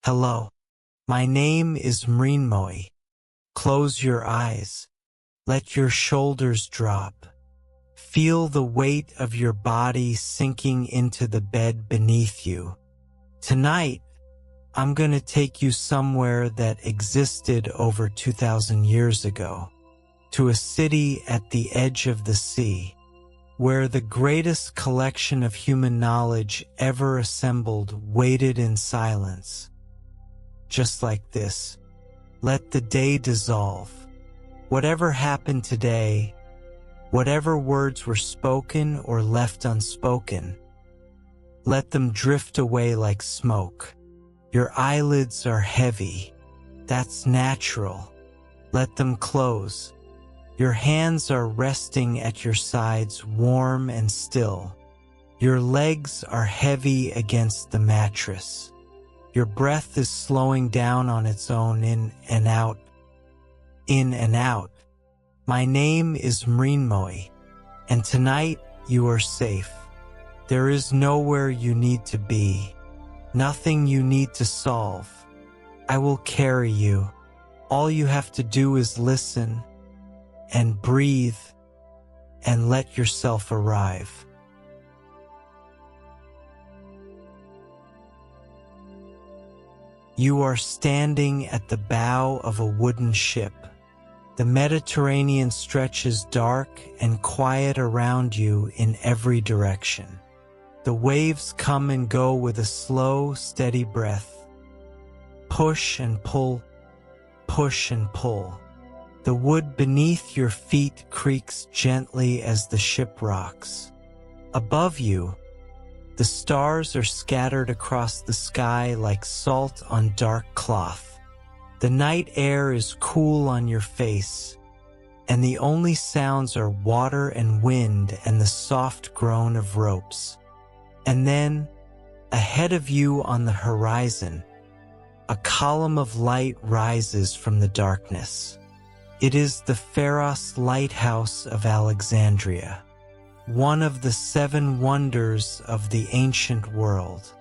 Hello, my name is Mrinmoi. Close your eyes. Let your shoulders drop. Feel the weight of your body sinking into the bed beneath you. Tonight, I'm going to take you somewhere that existed over 2,000 years ago, to a city at the edge of the sea, where the greatest collection of human knowledge ever assembled waited in silence. Just like this, let the day dissolve. Whatever happened today, whatever words were spoken or left unspoken, let them drift away like smoke. Your eyelids are heavy. That's natural. Let them close. Your hands are resting at your sides, warm and still. Your legs are heavy against the mattress. Your breath is slowing down on its own, in and out. In and out. My name is Mrinmoi, and tonight you are safe. There is nowhere you need to be, nothing you need to solve. I will carry you. All you have to do is listen and breathe and let yourself arrive. You are standing at the bow of a wooden ship. The Mediterranean stretches dark and quiet around you in every direction. The waves come and go with a slow, steady breath. Push and pull, push and pull. The wood beneath your feet creaks gently as the ship rocks. Above you, the stars are scattered across the sky like salt on dark cloth. The night air is cool on your face, and the only sounds are water and wind and the soft groan of ropes. And then, ahead of you on the horizon, a column of light rises from the darkness. It is the Pharos Lighthouse of Alexandria, one of the 7 wonders of the ancient world.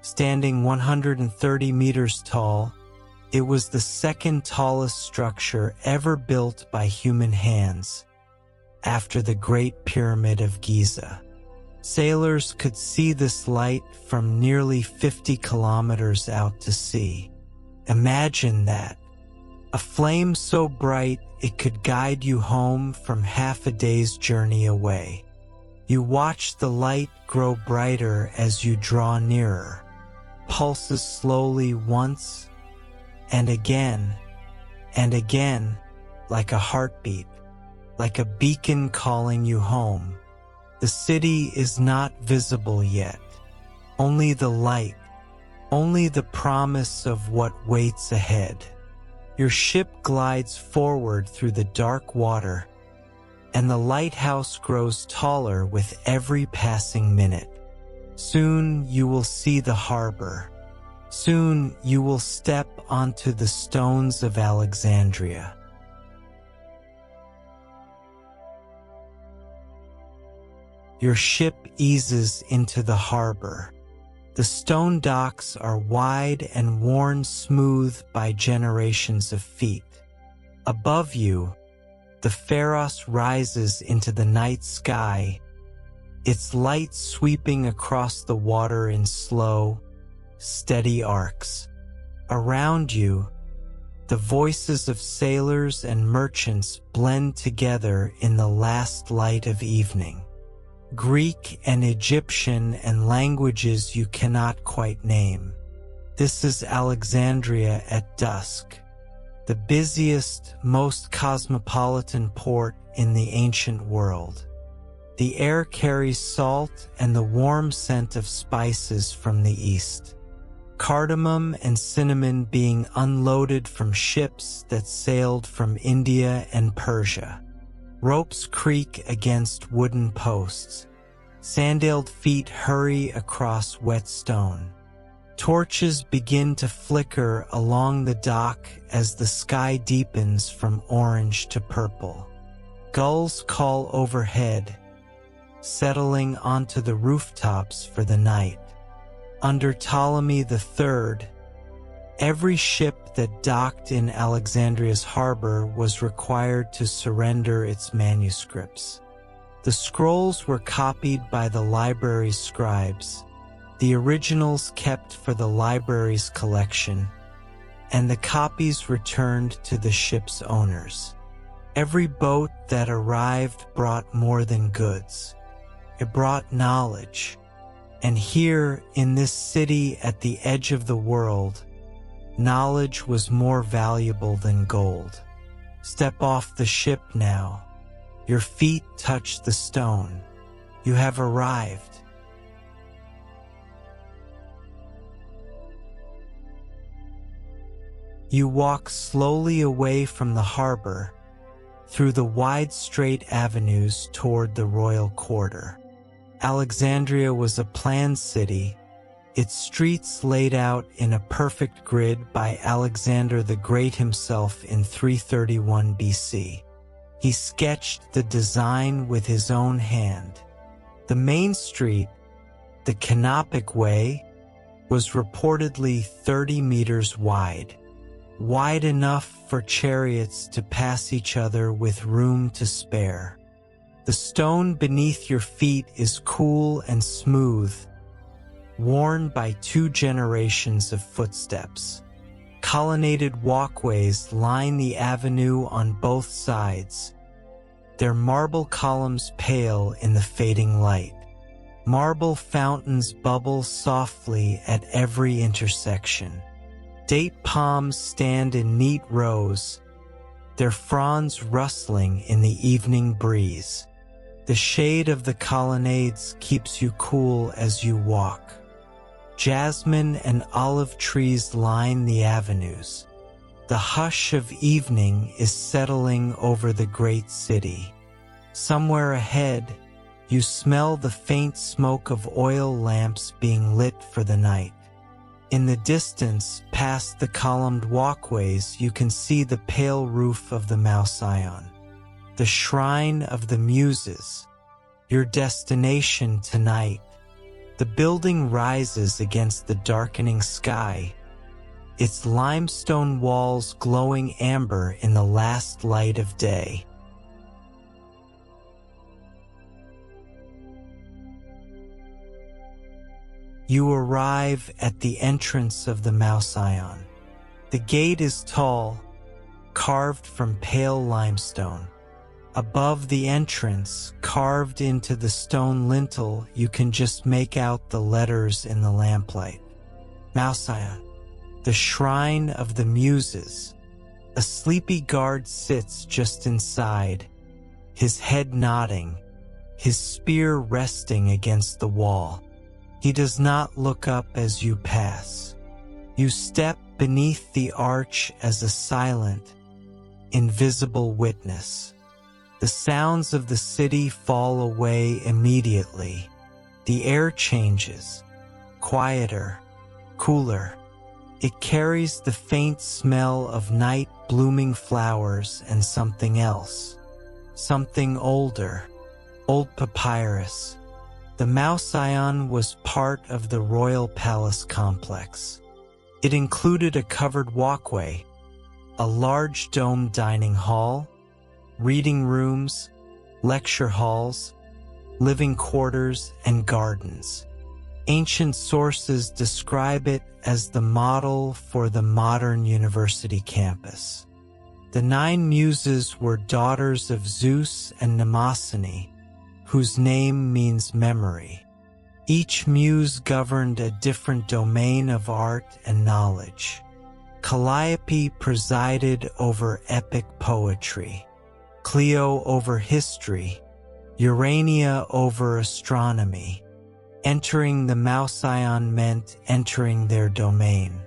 Standing 130 meters tall, it was the second tallest structure ever built by human hands, after the Great Pyramid of Giza. Sailors could see this light from nearly 50 kilometers out to sea. Imagine that. A flame so bright it could guide you home from half a day's journey away. You watch the light grow brighter as you draw nearer, pulses slowly once, and again, like a heartbeat, like a beacon calling you home. The city is not visible yet. Only the light, only the promise of what waits ahead. Your ship glides forward through the dark water, and the lighthouse grows taller with every passing minute. Soon you will see the harbor. Soon you will step onto the stones of Alexandria. Your ship eases into the harbor. The stone docks are wide and worn smooth by generations of feet. Above you, the Pharos rises into the night sky, its light sweeping across the water in slow, steady arcs. Around you, the voices of sailors and merchants blend together in the last light of evening. Greek and Egyptian and languages you cannot quite name. This is Alexandria at dusk, the busiest, most cosmopolitan port in the ancient world. The air carries salt and the warm scent of spices from the east, cardamom and cinnamon being unloaded from ships that sailed from India and Persia. Ropes creak against wooden posts. Sandaled feet hurry across wet stone. Torches begin to flicker along the dock as the sky deepens from orange to purple. Gulls call overhead, settling onto the rooftops for the night. Under Ptolemy III, Every ship that docked in Alexandria's harbor was required to surrender its manuscripts. The scrolls were copied by the library's scribes, the originals kept for the library's collection, and the copies returned to the ship's owners. Every boat that arrived brought more than goods. It brought knowledge. And here, in this city at the edge of the world, knowledge was more valuable than gold. Step off the ship now. Your feet touch the stone. You have arrived. You walk slowly away from the harbor, through the wide straight avenues toward the royal quarter. Alexandria was a planned city, its streets laid out in a perfect grid by Alexander the Great himself in 331 BC. He sketched the design with his own hand. The main street, the Canopic Way, was reportedly 30 meters wide enough for chariots to pass each other with room to spare. The stone beneath your feet is cool and smooth, worn by 2 generations of footsteps. Colonnaded walkways line the avenue on both sides, their marble columns pale in the fading light. Marble fountains bubble softly at every intersection. Date palms stand in neat rows, their fronds rustling in the evening breeze. The shade of the colonnades keeps you cool as you walk. Jasmine and olive trees line the avenues. The hush of evening is settling over the great city. Somewhere ahead, you smell the faint smoke of oil lamps being lit for the night. In the distance, past the columned walkways, you can see the pale roof of the Mouseion, the shrine of the Muses, your destination tonight. The building rises against the darkening sky, its limestone walls glowing amber in the last light of day. You arrive at the entrance of the Mouseion. The gate is tall, carved from pale limestone. Above the entrance, carved into the stone lintel, you can just make out the letters in the lamplight. Mouseion, the shrine of the Muses. A sleepy guard sits just inside, his head nodding, his spear resting against the wall. He does not look up as you pass. You step beneath the arch as a silent, invisible witness. The sounds of the city fall away immediately. The air changes, quieter, cooler. It carries the faint smell of night blooming flowers and something else. Something older, old papyrus. The Mouseion was part of the royal palace complex. It included a covered walkway, a large domed dining hall, reading rooms, lecture halls, living quarters, and gardens. Ancient sources describe it as the model for the modern university campus. The 9 muses were daughters of Zeus and Mnemosyne, whose name means memory. Each muse governed a different domain of art and knowledge. Calliope presided over epic poetry, Clio over history, Urania over astronomy. Entering the Mouseion meant entering their domain.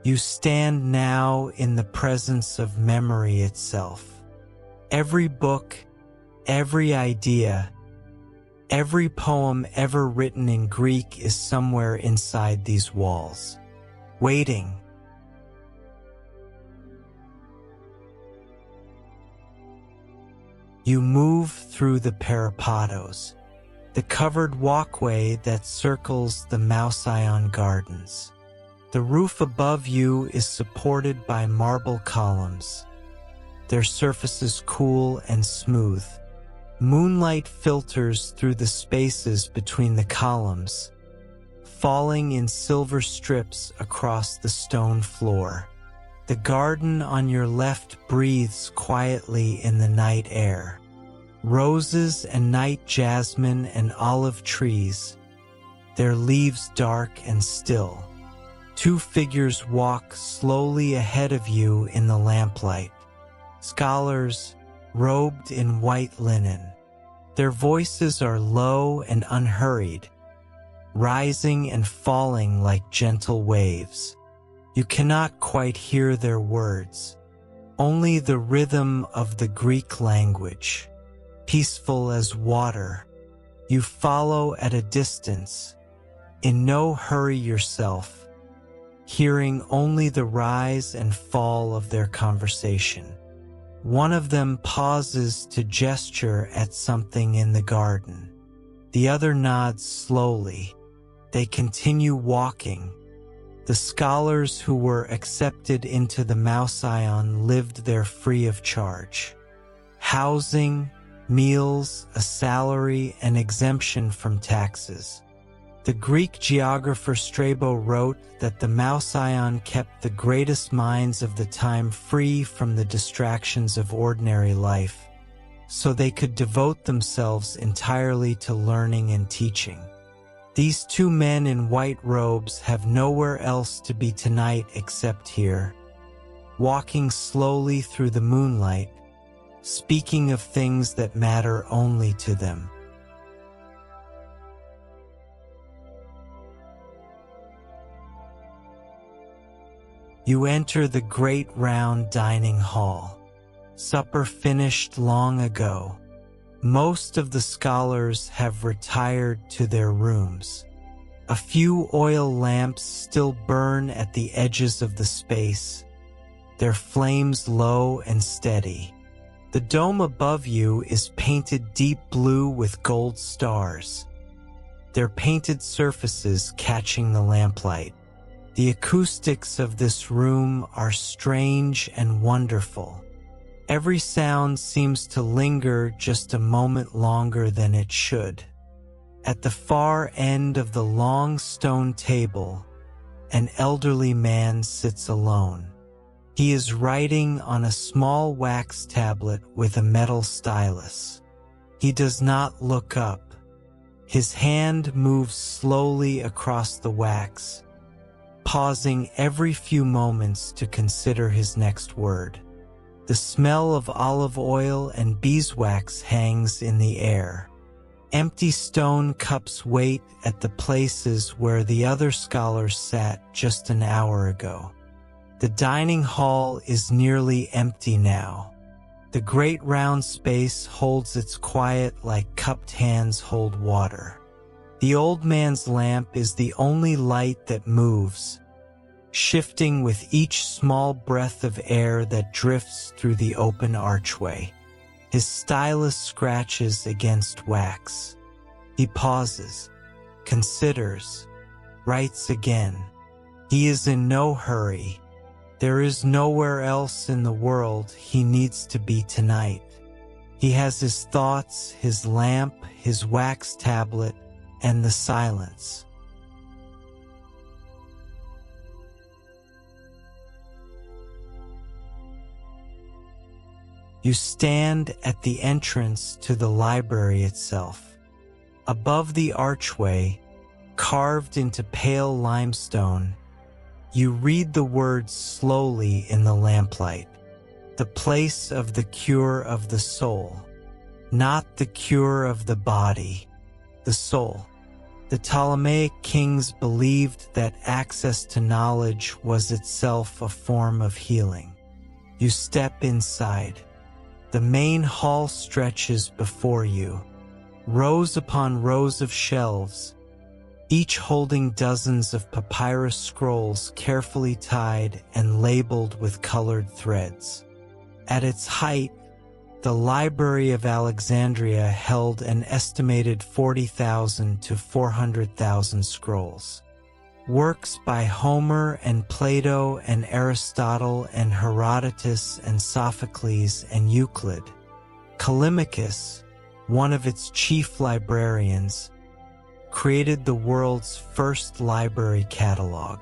You stand now in the presence of memory itself. Every book, every idea, every poem ever written in Greek is somewhere inside these walls, waiting. You move through the Peripatos, the covered walkway that circles the Mouseion gardens. The roof above you is supported by marble columns, their surfaces cool and smooth. Moonlight filters through the spaces between the columns, falling in silver strips across the stone floor. The garden on your left breathes quietly in the night air. Roses and night jasmine and olive trees, their leaves dark and still. Two figures walk slowly ahead of you in the lamplight. Scholars, robed in white linen. Their voices are low and unhurried, rising and falling like gentle waves. You cannot quite hear their words, only the rhythm of the Greek language, peaceful as water. You follow at a distance, in no hurry yourself, hearing only the rise and fall of their conversation. One of them pauses to gesture at something in the garden. The other nods slowly. They continue walking. The scholars who were accepted into the Mouseion lived there free of charge. Housing, meals, a salary, and exemption from taxes. The Greek geographer Strabo wrote that the Mouseion kept the greatest minds of the time free from the distractions of ordinary life, so they could devote themselves entirely to learning and teaching. These two men in white robes have nowhere else to be tonight except here, walking slowly through the moonlight, speaking of things that matter only to them. You enter the great round dining hall. Supper finished long ago. Most of the scholars have retired to their rooms. A few oil lamps still burn at the edges of the space, their flames low and steady. The dome above you is painted deep blue with gold stars, their painted surfaces catching the lamplight. The acoustics of this room are strange and wonderful. Every sound seems to linger just a moment longer than it should. At the far end of the long stone table, an elderly man sits alone. He is writing on a small wax tablet with a metal stylus. He does not look up. His hand moves slowly across the wax, pausing every few moments to consider his next word. The smell of olive oil and beeswax hangs in the air. Empty stone cups wait at the places where the other scholars sat just an hour ago. The dining hall is nearly empty now. The great round space holds its quiet like cupped hands hold water. The old man's lamp is the only light that moves, shifting with each small breath of air that drifts through the open archway. His stylus scratches against wax. He pauses, considers, writes again. He is in no hurry. There is nowhere else in the world he needs to be tonight. He has his thoughts, his lamp, his wax tablet, and the silence. You stand at the entrance to the library itself. Above the archway, carved into pale limestone, you read the words slowly in the lamplight. The place of the cure of the soul, not the cure of the body, the soul. The Ptolemaic kings believed that access to knowledge was itself a form of healing. You step inside. The main hall stretches before you, rows upon rows of shelves, each holding dozens of papyrus scrolls carefully tied and labeled with colored threads. At its height, the Library of Alexandria held an estimated 40,000 to 400,000 scrolls. Works by Homer and Plato and Aristotle and Herodotus and Sophocles and Euclid. Callimachus, one of its chief librarians, created the world's first library catalog.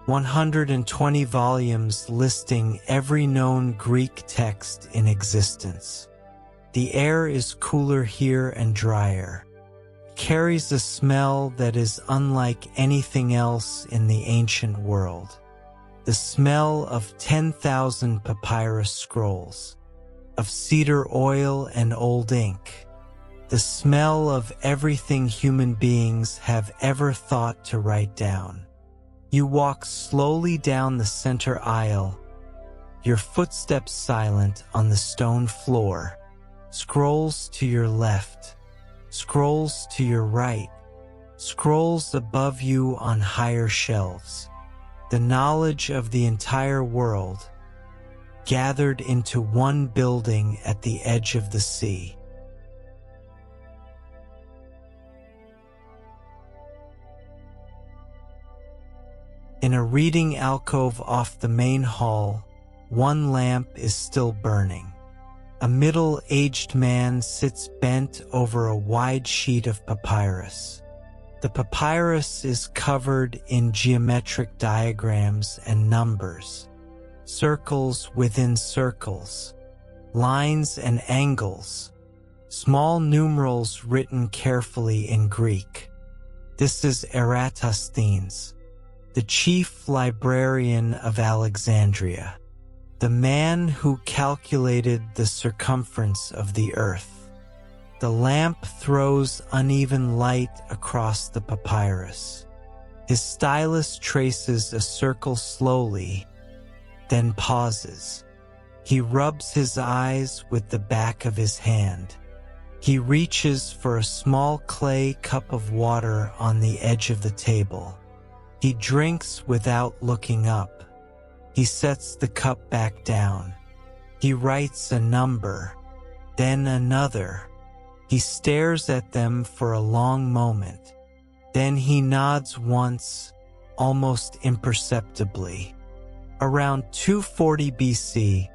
120 volumes listing every known Greek text in existence. The air is cooler here and drier. Carries a smell that is unlike anything else in the ancient world. The smell of 10,000 papyrus scrolls, of cedar oil and old ink. The smell of everything human beings have ever thought to write down. You walk slowly down the center aisle, your footsteps silent on the stone floor. Scrolls to your left, scrolls to your right, scrolls above you on higher shelves. The knowledge of the entire world, gathered into one building at the edge of the sea. In a reading alcove off the main hall, one lamp is still burning. A middle-aged man sits bent over a wide sheet of papyrus. The papyrus is covered in geometric diagrams and numbers, circles within circles, lines and angles, small numerals written carefully in Greek. This is Eratosthenes, the chief librarian of Alexandria, the man who calculated the circumference of the earth. The lamp throws uneven light across the papyrus. His stylus traces a circle slowly, then pauses. He rubs his eyes with the back of his hand. He reaches for a small clay cup of water on the edge of the table. He drinks without looking up. He sets the cup back down. He writes a number, then another. He stares at them for a long moment. Then he nods once, almost imperceptibly. Around 240 BC,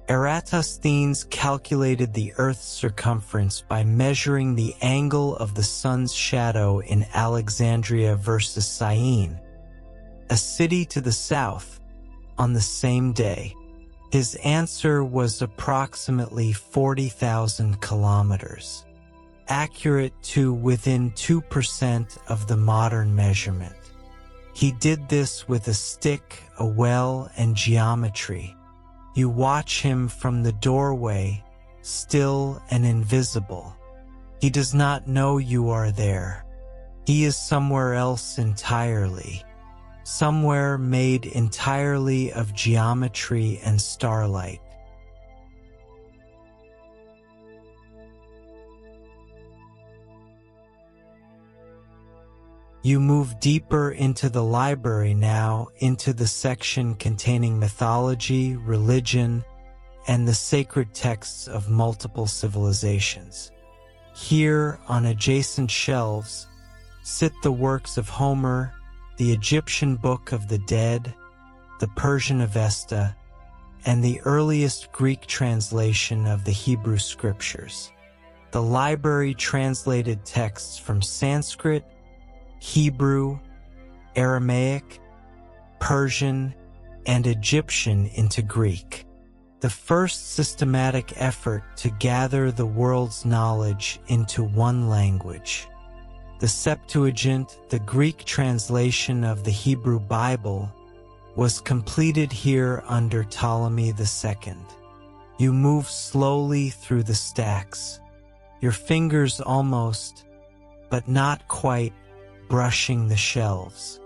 Eratosthenes calculated the Earth's circumference by measuring the angle of the sun's shadow in Alexandria versus Syene, a city to the south, on the same day. His answer was approximately 40,000 kilometers, accurate to within 2% of the modern measurement. He did this with a stick, a well, and geometry. You watch him from the doorway, still and invisible. He does not know you are there. He is somewhere else entirely, somewhere made entirely of geometry and starlight. You move deeper into the library now, into the section containing mythology, religion, and the sacred texts of multiple civilizations. Here, on adjacent shelves, sit the works of Homer, the Egyptian Book of the Dead, the Persian Avesta, and the earliest Greek translation of the Hebrew Scriptures. The library translated texts from Sanskrit, Hebrew, Aramaic, Persian, and Egyptian into Greek, the first systematic effort to gather the world's knowledge into one language. The Septuagint, the Greek translation of the Hebrew Bible, was completed here under Ptolemy II. You move slowly through the stacks, your fingers almost, but not quite, brushing the shelves.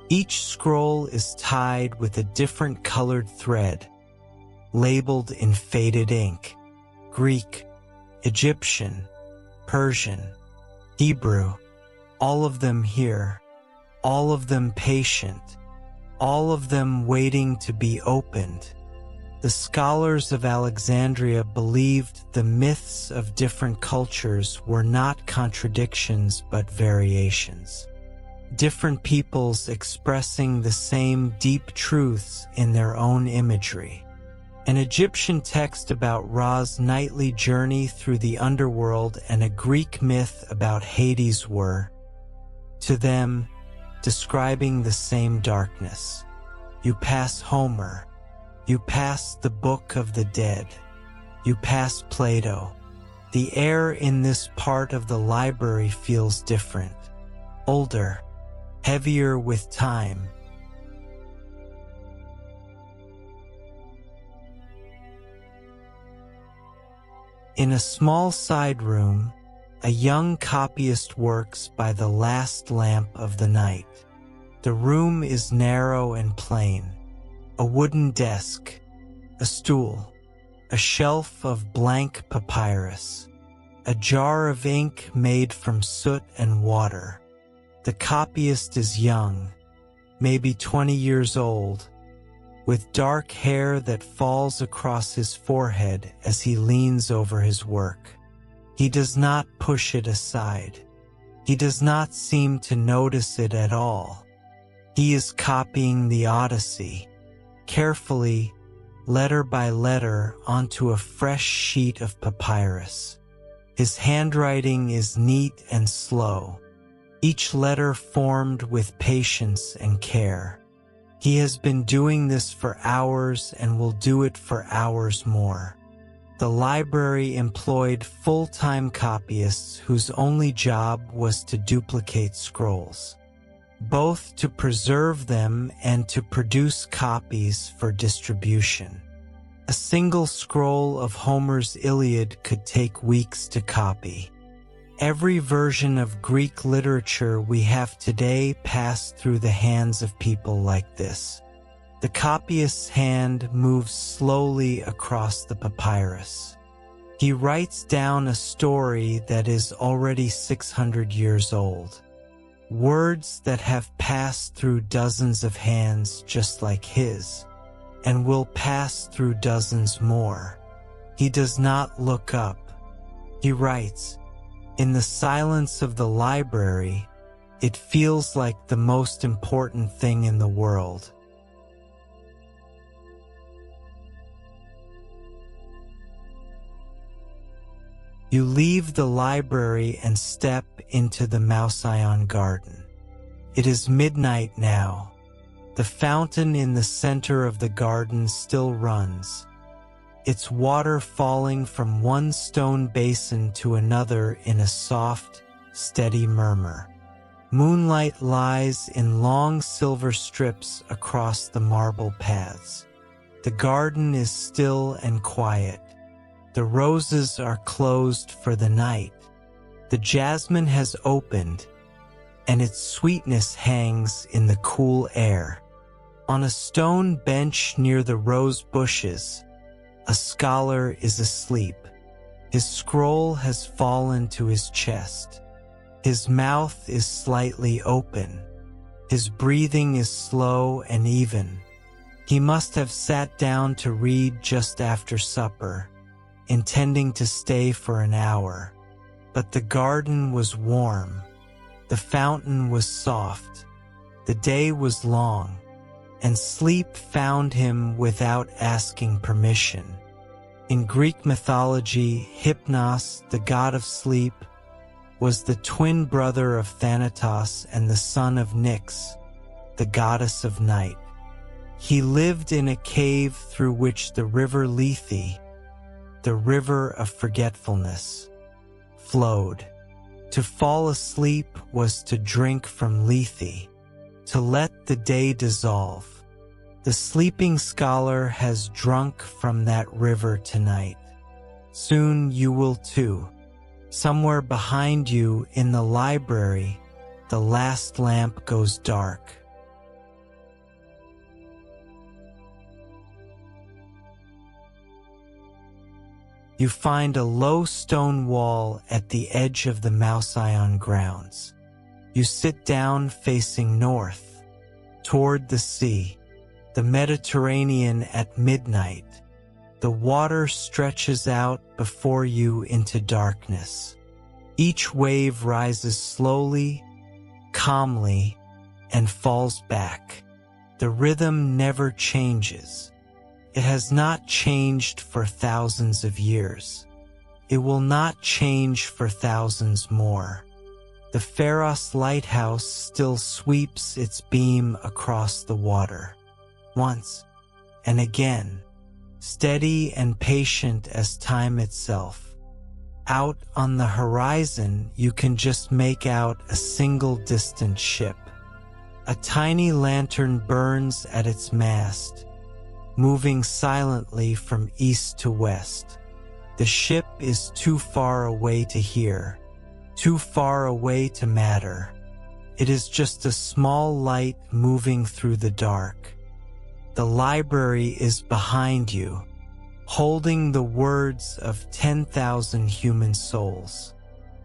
Each scroll is tied with a different colored thread, labeled in faded ink. Greek, Egyptian, Persian, Hebrew, all of them here, all of them patient, all of them waiting to be opened. The scholars of Alexandria believed the myths of different cultures were not contradictions but variations. different peoples expressing the same deep truths in their own imagery. An Egyptian text about Ra's nightly journey through the underworld and a Greek myth about Hades were, to them, describing the same darkness. You pass Homer, you pass the Book of the Dead, you pass Plato. The air in this part of the library feels different, older, heavier with time. In a small side room, a young copyist works by the last lamp of the night. The room is narrow and plain. A wooden desk, a stool, a shelf of blank papyrus, a jar of ink made from soot and water. The copyist is young, maybe 20 years old, with dark hair that falls across his forehead as he leans over his work. He does not push it aside. He does not seem to notice it at all. He is copying the Odyssey, carefully, letter by letter, onto a fresh sheet of papyrus. His handwriting is neat and slow, each letter formed with patience and care. He has been doing this for hours and will do it for hours more. The library employed full-time copyists whose only job was to duplicate scrolls, both to preserve them and to produce copies for distribution. A single scroll of Homer's Iliad could take weeks to copy. Every version of Greek literature we have today passed through the hands of people like this. The copyist's hand moves slowly across the papyrus. He writes down a story that is already 600 years old. Words that have passed through dozens of hands just like his, and will pass through dozens more. He does not look up. He writes. In the silence of the library, it feels like the most important thing in the world. You leave the library and step into the Mouseion garden. It is midnight now. The fountain in the center of the garden still runs, its water falling from one stone basin to another in a soft, steady murmur. Moonlight lies in long silver strips across the marble paths. The garden is still and quiet. The roses are closed for the night. The jasmine has opened, and its sweetness hangs in the cool air. On a stone bench near the rose bushes, a scholar is asleep. His scroll has fallen to his chest. His mouth is slightly open. His breathing is slow and even. He must have sat down to read just after supper, intending to stay for an hour. But the garden was warm. The fountain was soft. The day was long, and sleep found him without asking permission. In Greek mythology, Hypnos, the god of sleep, was the twin brother of Thanatos and the son of Nyx, the goddess of night. He lived in a cave through which the river Lethe, the river of forgetfulness, flowed. To fall asleep was to drink from Lethe, to let the day dissolve. The sleeping scholar has drunk from that river tonight. Soon you will too. Somewhere behind you in the library, the last lamp goes dark. You find a low stone wall at the edge of the Mouseion grounds. You sit down facing north, toward the sea. The Mediterranean at midnight. The water stretches out before you into darkness. Each wave rises slowly, calmly, and falls back. The rhythm never changes. It has not changed for thousands of years. It will not change for thousands more. The Pharos Lighthouse still sweeps its beam across the water, once and again, steady and patient as time itself. Out on the horizon, you can just make out a single distant ship. A tiny lantern burns at its mast, moving silently from east to west. The ship is too far away to hear, too far away to matter. It is just a small light moving through the dark. The library is behind you, holding the words of 10,000 human souls.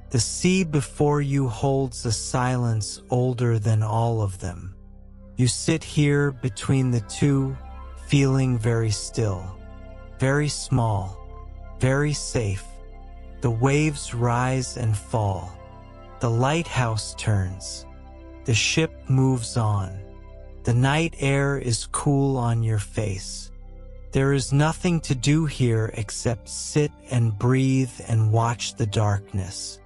The sea before you holds a silence older than all of them. You sit here between the two, feeling very still, very small, very safe. The waves rise and fall. The lighthouse turns. The ship moves on. The night air is cool on your face. There is nothing to do here except sit and breathe and watch the darkness.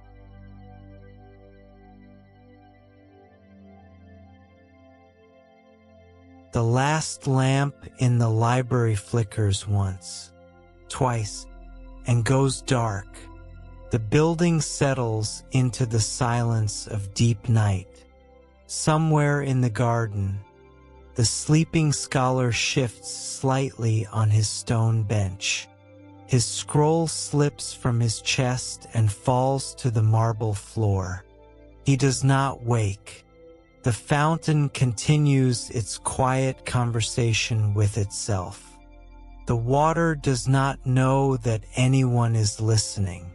The last lamp in the library flickers once, twice, and goes dark. The building settles into the silence of deep night. Somewhere in the garden, the sleeping scholar shifts slightly on his stone bench. His scroll slips from his chest and falls to the marble floor. He does not wake. The fountain continues its quiet conversation with itself. The water does not know that anyone is listening,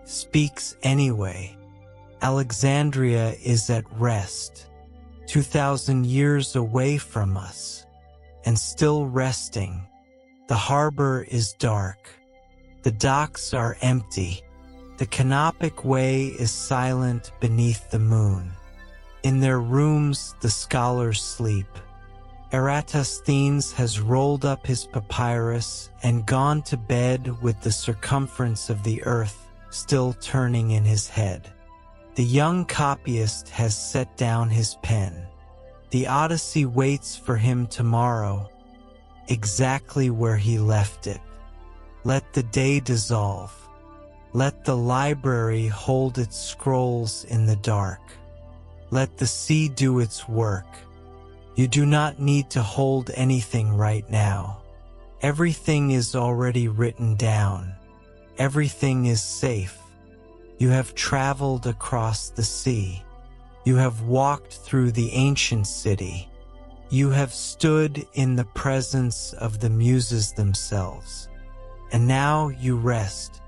speaks anyway. Alexandria is at rest, 2,000 years away from us, and still resting. The harbor is dark. The docks are empty. The canopic way is silent beneath the moon. In their rooms, the scholars sleep. Eratosthenes has rolled up his papyrus and gone to bed with the circumference of the earth still turning in his head. The young copyist has set down his pen. The Odyssey waits for him tomorrow, exactly where he left it. Let the day dissolve. Let the library hold its scrolls in the dark. Let the sea do its work. You do not need to hold anything right now. Everything is already written down. Everything is safe. You have traveled across the sea. You have walked through the ancient city. You have stood in the presence of the muses themselves. And now you rest.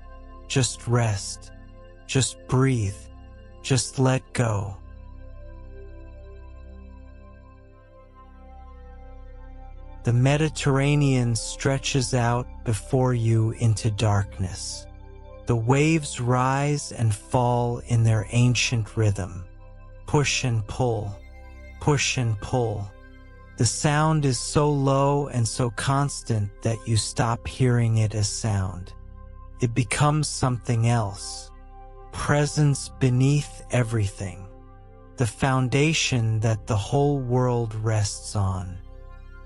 Just rest. Just breathe. Just let go. The Mediterranean stretches out before you into darkness. The waves rise and fall in their ancient rhythm. Push and pull, push and pull. The sound is so low and so constant that you stop hearing it as sound. It becomes something else. Presence beneath everything. The foundation that the whole world rests on.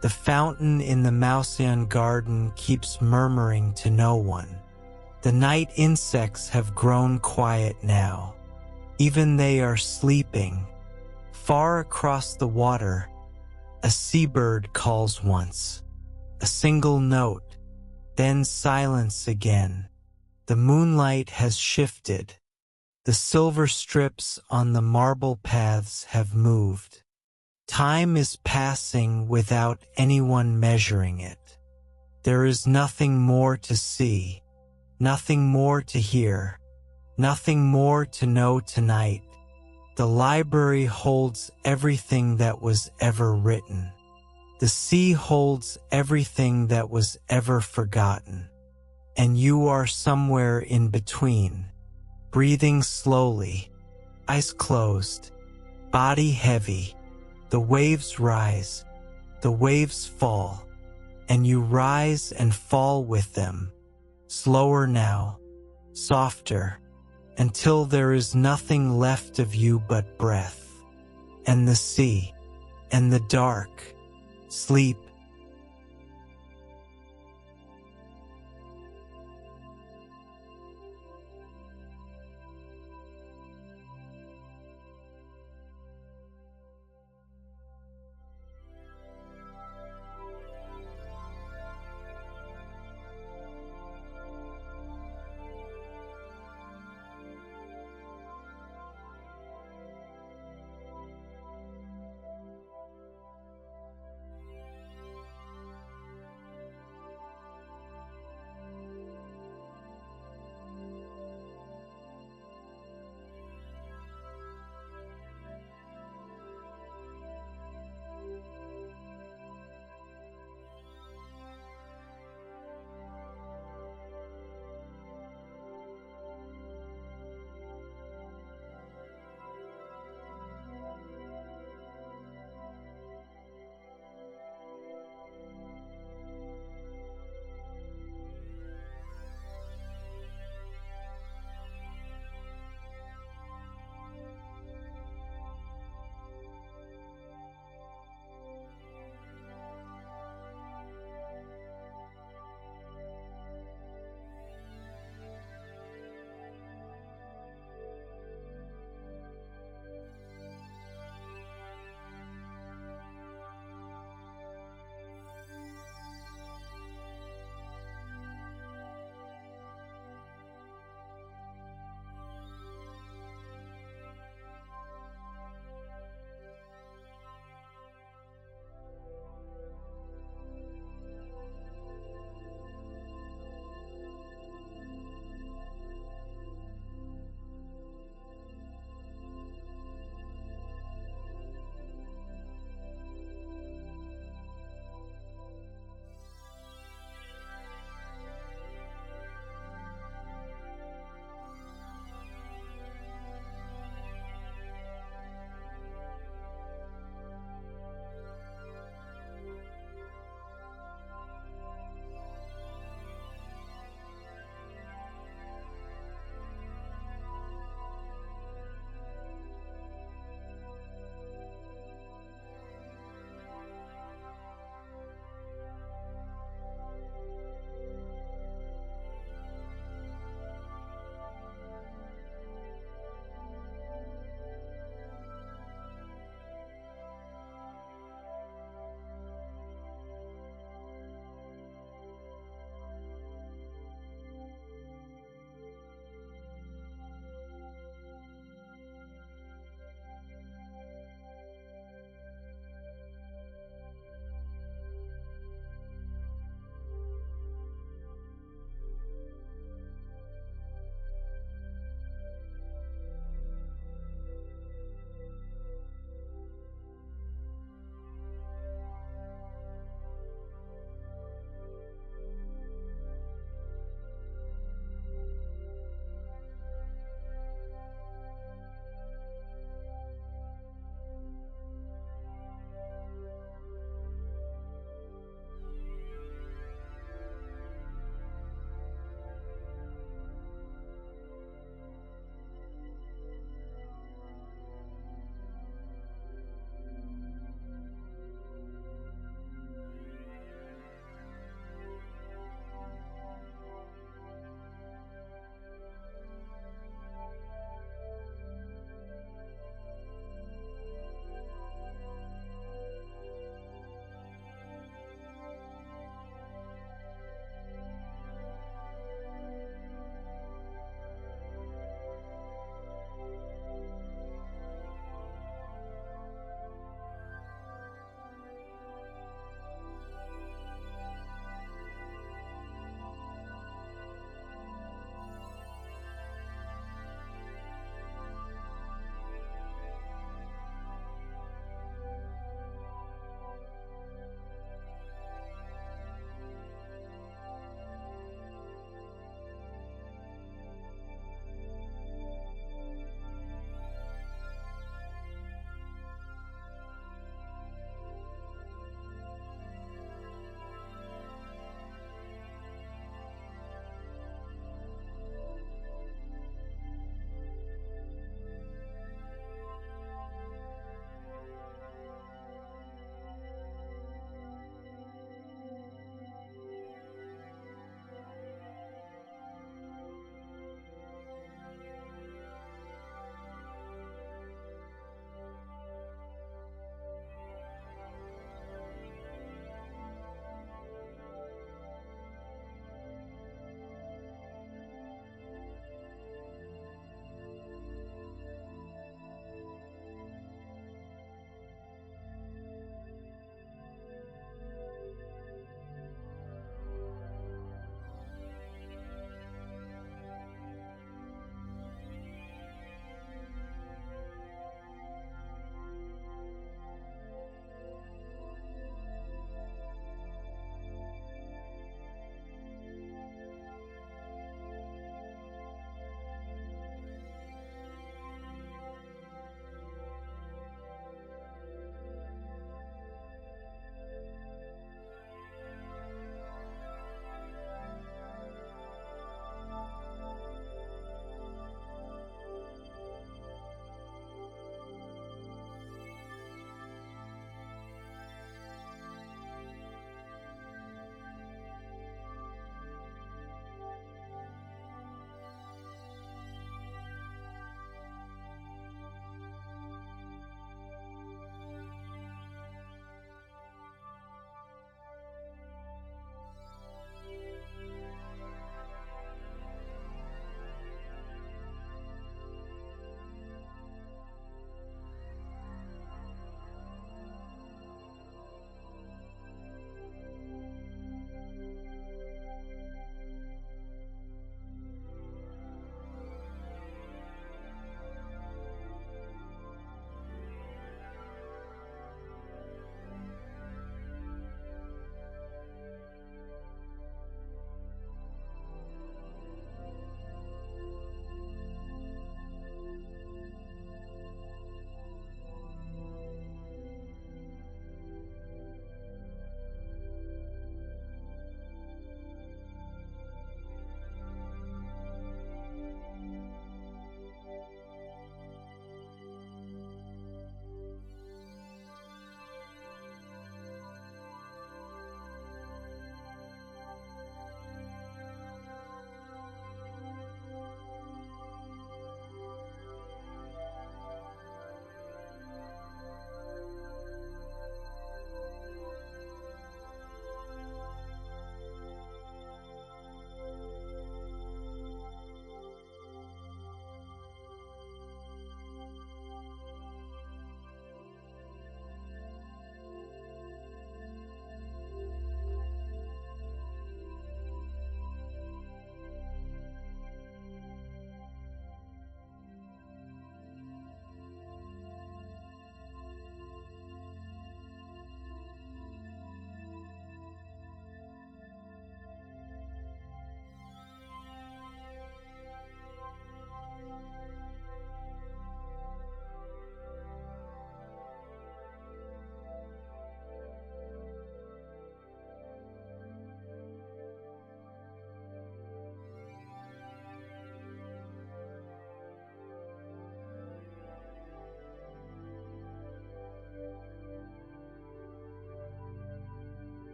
The fountain in the Mouseion garden keeps murmuring to no one. The night insects have grown quiet now. Even they are sleeping. Far across the water, a seabird calls once. A single note, then silence again. The moonlight has shifted. The silver strips on the marble paths have moved. Time is passing without anyone measuring it. There is nothing more to see, nothing more to hear, nothing more to know tonight. The library holds everything that was ever written. The sea holds everything that was ever forgotten. And you are somewhere in between, breathing slowly, eyes closed, body heavy, The waves rise, the waves fall, and you rise and fall with them, slower now, softer, until there is nothing left of you but breath. And the sea, and the dark, sleep